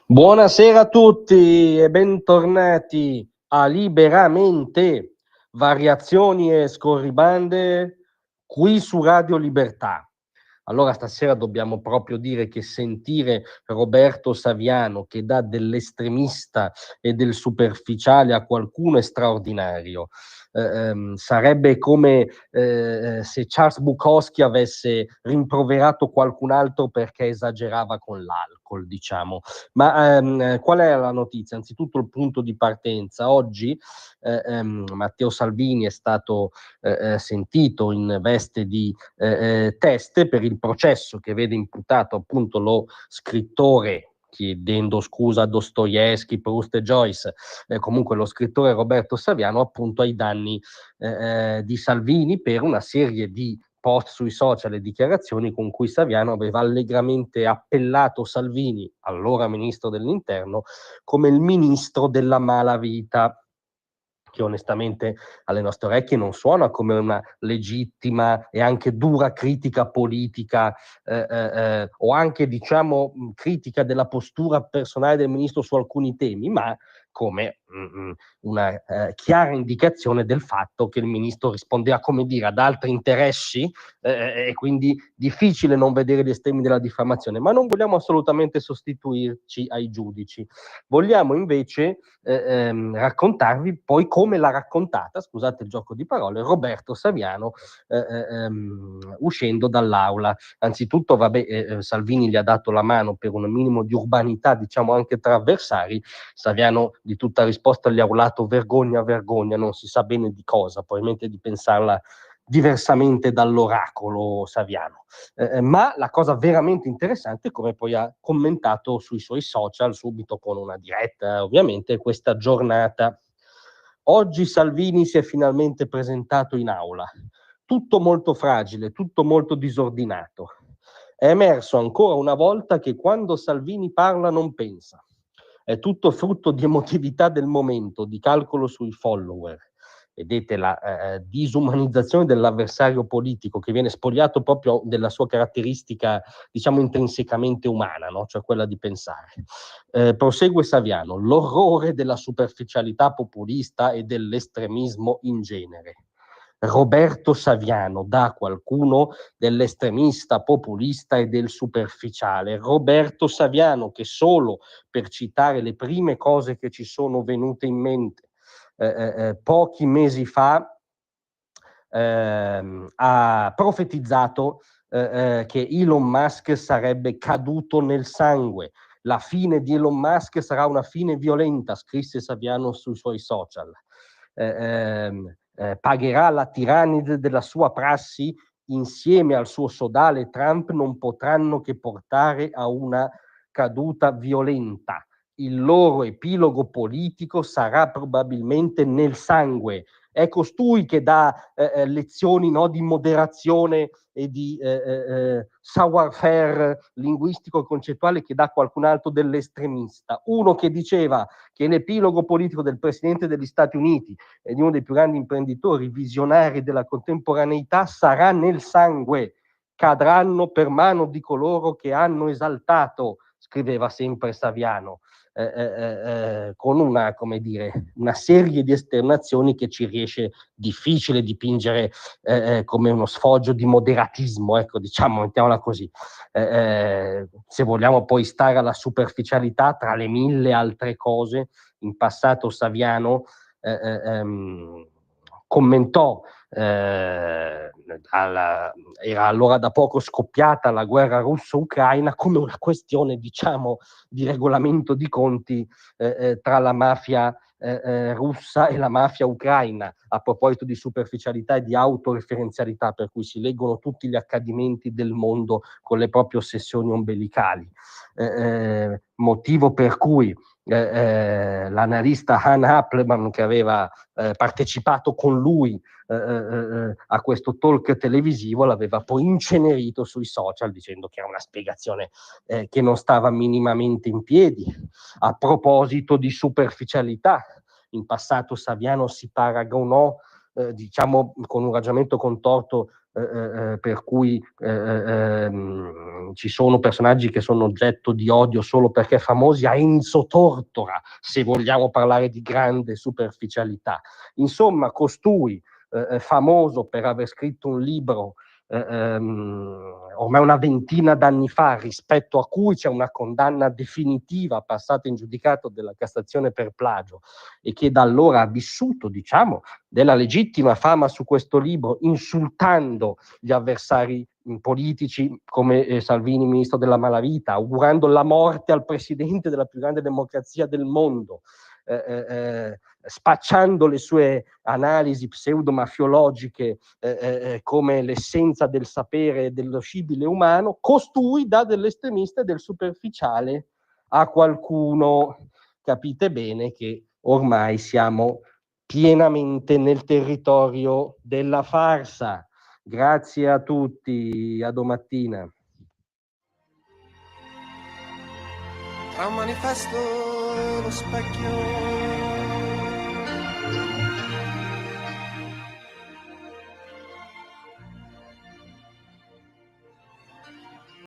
Buonasera a tutti e bentornati a Liberamente, variazioni e scorribande qui su Radio Libertà. Allora stasera dobbiamo proprio dire che sentire Roberto Saviano che dà dell'estremista e del superficiale a qualcuno è straordinario. Sarebbe come se Charles Bukowski avesse rimproverato qualcun altro perché esagerava con l'alcol, diciamo. Ma qual è la notizia? Anzitutto il punto di partenza. Oggi Matteo Salvini è stato sentito in veste di teste per il processo che vede imputato appunto lo scrittore, chiedendo scusa a Dostoevsky, Proust e Joyce, comunque lo scrittore Roberto Saviano, appunto ai danni di Salvini per una serie di post sui social e dichiarazioni con cui Saviano aveva allegramente appellato Salvini, allora ministro dell'Interno, come il ministro della malavita, che onestamente alle nostre orecchie non suona come una legittima e anche dura critica politica o anche diciamo critica della postura personale del ministro su alcuni temi, ma come una chiara indicazione del fatto che il ministro rispondeva, come dire, ad altri interessi e quindi difficile non vedere gli estremi della diffamazione, ma non vogliamo assolutamente sostituirci ai giudici. Vogliamo invece raccontarvi poi come l'ha raccontata, scusate il gioco di parole, Roberto Saviano uscendo dall'aula. Anzitutto, Salvini gli ha dato la mano per un minimo di urbanità, diciamo anche tra avversari. Saviano di tutta risposta gli ha urlato vergogna, vergogna, non si sa bene di cosa, probabilmente di pensarla diversamente dall'oracolo Saviano. Ma la cosa veramente interessante è come poi ha commentato sui suoi social, subito con una diretta, ovviamente, questa giornata. Oggi Salvini si è finalmente presentato in aula. Tutto molto fragile, tutto molto disordinato. È emerso ancora una volta che quando Salvini parla non pensa. È tutto frutto di emotività del momento, di calcolo sui follower. Vedete la disumanizzazione dell'avversario politico che viene spogliato proprio della sua caratteristica, diciamo, intrinsecamente umana, no? Cioè quella di pensare. Prosegue Saviano, l'orrore della superficialità populista e dell'estremismo in genere. Roberto Saviano dà qualcuno dell'estremista populista e del superficiale. Roberto Saviano che solo per citare le prime cose che ci sono venute in mente pochi mesi fa ha profetizzato che Elon Musk sarebbe caduto nel sangue. La fine di Elon Musk sarà una fine violenta, scrisse Saviano sui suoi social. Pagherà la tirannide della sua prassi insieme al suo sodale Trump non potranno che portare a una caduta violenta. Il loro epilogo politico sarà probabilmente nel sangue. È costui che dà lezioni, no, di moderazione e di savoir-faire linguistico e concettuale che dà qualcun altro dell'estremista. Uno che diceva che l'epilogo politico del Presidente degli Stati Uniti e di uno dei più grandi imprenditori visionari della contemporaneità sarà nel sangue, cadranno per mano di coloro che hanno esaltato, scriveva sempre Saviano. Con una, come dire, una serie di esternazioni che ci riesce difficile dipingere come uno sfoggio di moderatismo, ecco, diciamo, mettiamola così. Se vogliamo poi stare alla superficialità, tra le mille altre cose, in passato Saviano commentò era allora da poco scoppiata la guerra russo-ucraina come una questione, diciamo, di regolamento di conti tra la mafia russa e la mafia ucraina, a proposito di superficialità e di autoreferenzialità, per cui si leggono tutti gli accadimenti del mondo con le proprie ossessioni ombelicali. Motivo per cui l'analista Han Appleman, che aveva partecipato con lui a questo talk televisivo, l'aveva poi incenerito sui social dicendo che era una spiegazione che non stava minimamente in piedi. A proposito di superficialità, in passato Saviano si paragonò diciamo con un ragionamento contorto per cui ci sono personaggi che sono oggetto di odio solo perché famosi, a Enzo Tortora, se vogliamo parlare di grande superficialità. Insomma, costui, famoso per aver scritto un libro ormai una ventina d'anni fa, rispetto a cui c'è una condanna definitiva passata in giudicato della Cassazione per plagio, e che da allora ha vissuto, diciamo, della legittima fama su questo libro, insultando gli avversari politici come Salvini, ministro della malavita, augurando la morte al presidente della più grande democrazia del mondo, spacciando le sue analisi pseudo-mafiologiche come l'essenza del sapere e dello scibile umano. Costui dà dell'estremista e del superficiale a qualcuno. Capite bene che ormai siamo pienamente nel territorio della farsa. Grazie a tutti, a domattina. Tra un manifesto e lo specchio